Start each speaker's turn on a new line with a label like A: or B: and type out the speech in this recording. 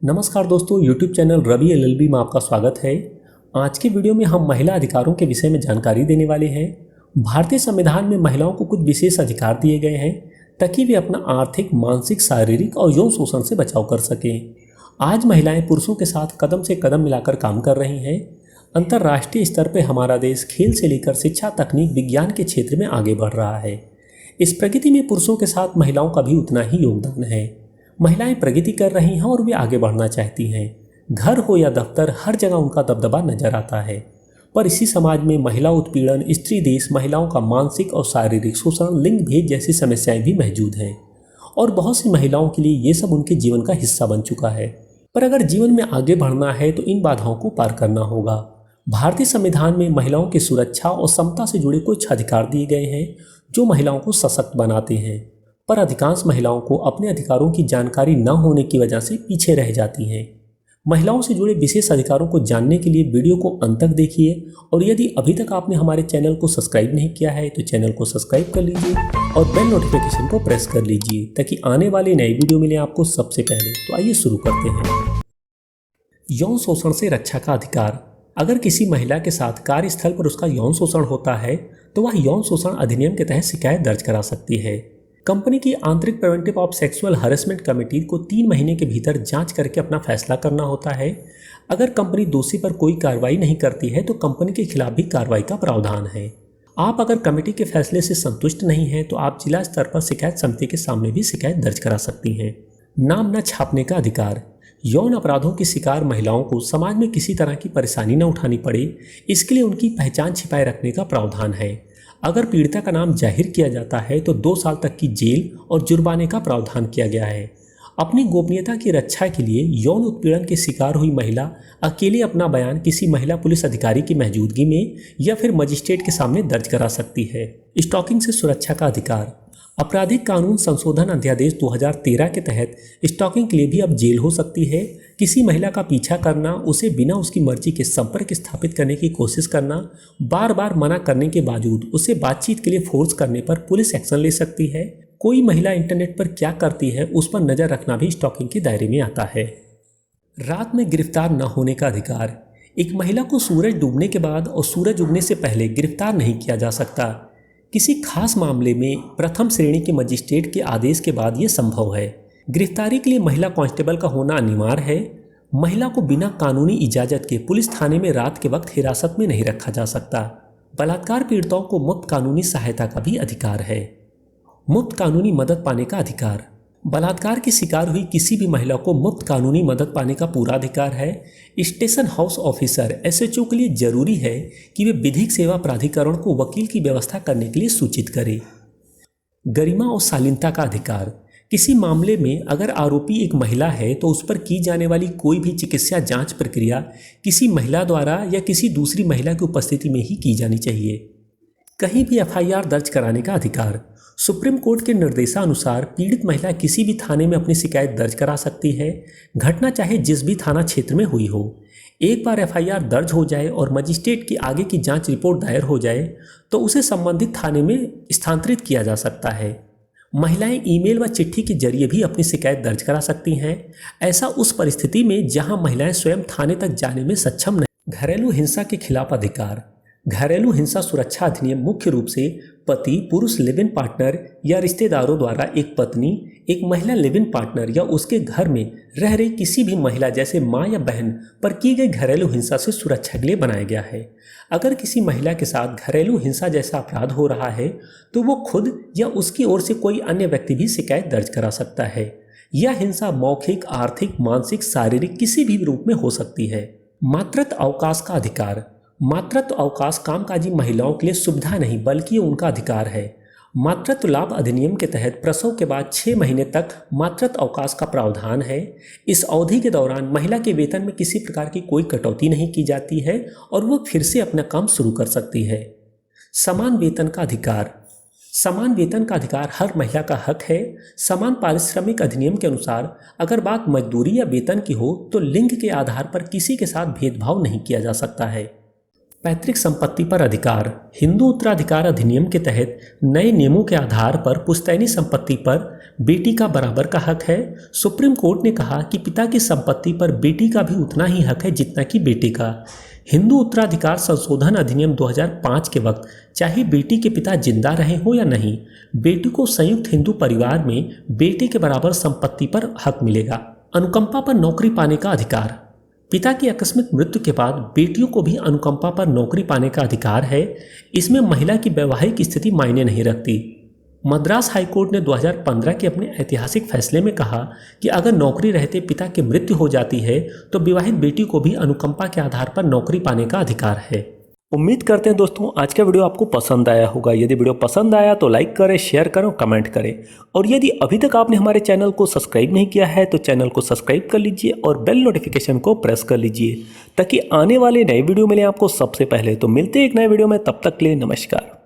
A: नमस्कार दोस्तों, YouTube channel Ravi LLB में आपका स्वागत है। आज के वीडियो में हम महिला अधिकारों के विषय में जानकारी देने वाले हैं। भारतीय संविधान में महिलाओं को कुछ विशेष अधिकार दिए गए हैं ताकि वे अपना आर्थिक, मानसिक, शारीरिक और यौन शोषण से बचाव कर सकें। आज महिलाएं पुरुषों के साथ कदम से कदम मिलाकर काम कर रही हैं। अंतर्राष्ट्रीय स्तर पर हमारा देश खेल से लेकर शिक्षा, तकनीक, विज्ञान के क्षेत्र में आगे बढ़ रहा है। इस प्रगति में पुरुषों के साथ महिलाओं का भी उतना ही योगदान है। महिलाएं प्रगति कर रही हैं और वे आगे बढ़ना चाहती हैं। घर हो या दफ्तर, हर जगह उनका दबदबा नजर आता है। पर इसी समाज में महिला उत्पीड़न, स्त्री देश, महिलाओं का मानसिक और शारीरिक शोषण, लिंग भेद जैसी समस्याएं भी मौजूद हैं और बहुत सी महिलाओं के लिए ये सब उनके जीवन का हिस्सा बन चुका है। पर अगर जीवन में आगे बढ़ना है तो इन बाधाओं को पार करना होगा। भारतीय संविधान में महिलाओं की सुरक्षा और समता से जुड़े कुछ अधिकार दिए गए हैं जो महिलाओं को सशक्त बनाते हैं। पर अधिकांश महिलाओं को अपने अधिकारों की जानकारी न होने की वजह से पीछे रह जाती हैं। महिलाओं से जुड़े विशेष अधिकारों को जानने के लिए वीडियो को अंत तक देखिए और यदि अभी तक आपने हमारे चैनल को सब्सक्राइब नहीं किया है तो चैनल को सब्सक्राइब कर लीजिए और बेल नोटिफिकेशन को प्रेस कर लीजिए ताकि आने वाली नई वीडियो मिले आपको सबसे पहले। तो आइए शुरू करते हैं। यौन शोषण से रक्षा का अधिकार। अगर किसी महिला के साथ कार्यस्थल पर उसका यौन शोषण होता है तो वह यौन शोषण अधिनियम के तहत शिकायत दर्ज करा सकती है। कंपनी की आंतरिक preventive of sexual harassment committee को 3 महीने के भीतर जांच करके अपना फैसला करना होता है। अगर कंपनी दोषी पर कोई कार्रवाई नहीं करती है तो कंपनी के खिलाफ भी कार्रवाई का प्रावधान है। आप अगर कमेटी के फैसले से संतुष्ट नहीं हैं तो आप जिला स्तर पर शिकायत समिति के सामने भी शिकायत दर्ज करा सकती हैं। नाम न छापने का अधिकार। यौन अपराधों की शिकार महिलाओं को समाज में किसी तरह की परेशानी न उठानी पड़े, इसके लिए उनकी पहचान छिपाए रखने का प्रावधान है। अगर पीड़िता का नाम जाहिर किया जाता है तो 2 साल तक की जेल और जुर्माने का प्रावधान किया गया है। अपनी गोपनीयता की रक्षा के लिए यौन उत्पीड़न की शिकार हुई महिला अकेले अपना बयान किसी महिला पुलिस अधिकारी की मौजूदगी में या फिर मजिस्ट्रेट के सामने दर्ज करा सकती है। स्टॉकिंग से सुरक्षा का अधिकार। आपराधिक कानून संशोधन अध्यादेश 2013 के तहत स्टॉकिंग के लिए भी अब जेल हो सकती है। किसी महिला का पीछा करना, उसे बिना उसकी मर्जी के संपर्क स्थापित करने की कोशिश करना, बार बार मना करने के बावजूद उसे बातचीत के लिए फोर्स करने पर पुलिस एक्शन ले सकती है। कोई महिला इंटरनेट पर क्या करती है उस पर नजर रखना भी स्टॉकिंग के दायरे में आता है। रात में गिरफ्तार न होने का अधिकार। एक महिला को सूरज डूबने के बाद और सूरज उगने से पहले गिरफ्तार नहीं किया जा सकता। किसी खास मामले में प्रथम श्रेणी के मजिस्ट्रेट के आदेश के बाद ये संभव है। गिरफ्तारी के लिए महिला कांस्टेबल का होना अनिवार्य है। महिला को बिना कानूनी इजाजत के पुलिस थाने में रात के वक्त हिरासत में नहीं रखा जा सकता। बलात्कार पीड़िताओं को मुफ्त कानूनी सहायता का भी अधिकार है। मुफ्त कानूनी मदद पाने का अधिकार। बलात्कार की शिकार हुई किसी भी महिला को मुफ्त कानूनी मदद पाने का पूरा अधिकार है। स्टेशन हाउस ऑफिसर SHO के लिए जरूरी है कि वे विधिक सेवा प्राधिकरण को वकील की व्यवस्था करने के लिए सूचित करें। गरिमा और शालीनता का अधिकार। किसी मामले में अगर आरोपी एक महिला है तो उस पर की जाने वाली कोई भी चिकित्सा जांच प्रक्रिया किसी महिला द्वारा या किसी दूसरी महिला की उपस्थिति में ही की जानी चाहिए। कहीं भी FIR दर्ज कराने का अधिकार। सुप्रीम कोर्ट के निर्देशानुसार पीड़ित महिला किसी भी थाने में अपनी शिकायत दर्ज करा सकती है, घटना चाहे जिस भी थाना क्षेत्र में हुई हो। एक बार FIR दर्ज हो जाए और मजिस्ट्रेट की आगे की जांच रिपोर्ट दायर हो जाए तो उसे संबंधित थाने में स्थानांतरित किया जा सकता है। महिलाएं ईमेल व चिट्ठी के जरिए भी अपनी शिकायत दर्ज करा सकती हैं, ऐसा उस परिस्थिति में जहां महिलाएं स्वयं थाने तक जाने में सक्षम नहीं। घरेलू हिंसा के खिलाफ अधिकार। घरेलू हिंसा सुरक्षा अधिनियम मुख्य रूप से पति, पुरुष लिव इन पार्टनर या रिश्तेदारों द्वारा एक पत्नी, एक महिला लिव इन पार्टनर या उसके घर में रह रही किसी भी महिला जैसे माँ या बहन पर की गई घरेलू हिंसा से सुरक्षा के लिए बनाया गया है। अगर किसी महिला के साथ घरेलू हिंसा जैसा अपराध हो रहा है तो वो खुद या उसकी ओर से कोई अन्य व्यक्ति भी शिकायत दर्ज करा सकता है। यह हिंसा मौखिक, आर्थिक, मानसिक, शारीरिक किसी भी रूप में हो सकती है। मातृत्व अवकाश का अधिकार। मातृत्व अवकाश कामकाजी महिलाओं के लिए सुविधा नहीं बल्कि उनका अधिकार है। मातृत्व लाभ अधिनियम के तहत प्रसव के बाद 6 महीने तक मातृत्व अवकाश का प्रावधान है। इस अवधि के दौरान महिला के वेतन में किसी प्रकार की कोई कटौती नहीं की जाती है और वो फिर से अपना काम शुरू कर सकती है। समान वेतन का अधिकार। समान वेतन का अधिकार हर महिला का हक है। समान पारिश्रमिक अधिनियम के अनुसार अगर बात मजदूरी या वेतन की हो तो लिंग के आधार पर किसी के साथ भेदभाव नहीं किया जा सकता है। पैतृक संपत्ति पर अधिकार। हिंदू उत्तराधिकार अधिनियम के तहत नए नियमों के आधार पर पुश्तैनी संपत्ति पर बेटी का बराबर का हक है। सुप्रीम कोर्ट ने कहा कि पिता की संपत्ति पर बेटी का भी उतना ही हक है जितना कि बेटे का। हिंदू उत्तराधिकार संशोधन अधिनियम 2005 के वक्त चाहे बेटी के पिता जिंदा रहे हो या नहीं, बेटी को संयुक्त हिंदू परिवार में बेटे के बराबर संपत्ति पर हक मिलेगा। अनुकंपा पर नौकरी पाने का अधिकार। पिता की आकस्मिक मृत्यु के बाद बेटियों को भी अनुकंपा पर नौकरी पाने का अधिकार है। इसमें महिला की वैवाहिक स्थिति मायने नहीं रखती। मद्रास हाईकोर्ट ने 2015 के अपने ऐतिहासिक फैसले में कहा कि अगर नौकरी रहते पिता की मृत्यु हो जाती है तो विवाहित बेटी को भी अनुकंपा के आधार पर नौकरी पाने का अधिकार है। उम्मीद करते हैं दोस्तों आज का वीडियो आपको पसंद आया होगा। यदि वीडियो पसंद आया तो लाइक करें, शेयर करें, कमेंट करें। और यदि अभी तक आपने हमारे चैनल को सब्सक्राइब नहीं किया है तो चैनल को सब्सक्राइब कर लीजिए और बेल नोटिफिकेशन को प्रेस कर लीजिए ताकि आने वाले नए वीडियो मिले आपको सबसे पहले। तो मिलते हैं एक नए वीडियो में, तब तक के लिए नमस्कार।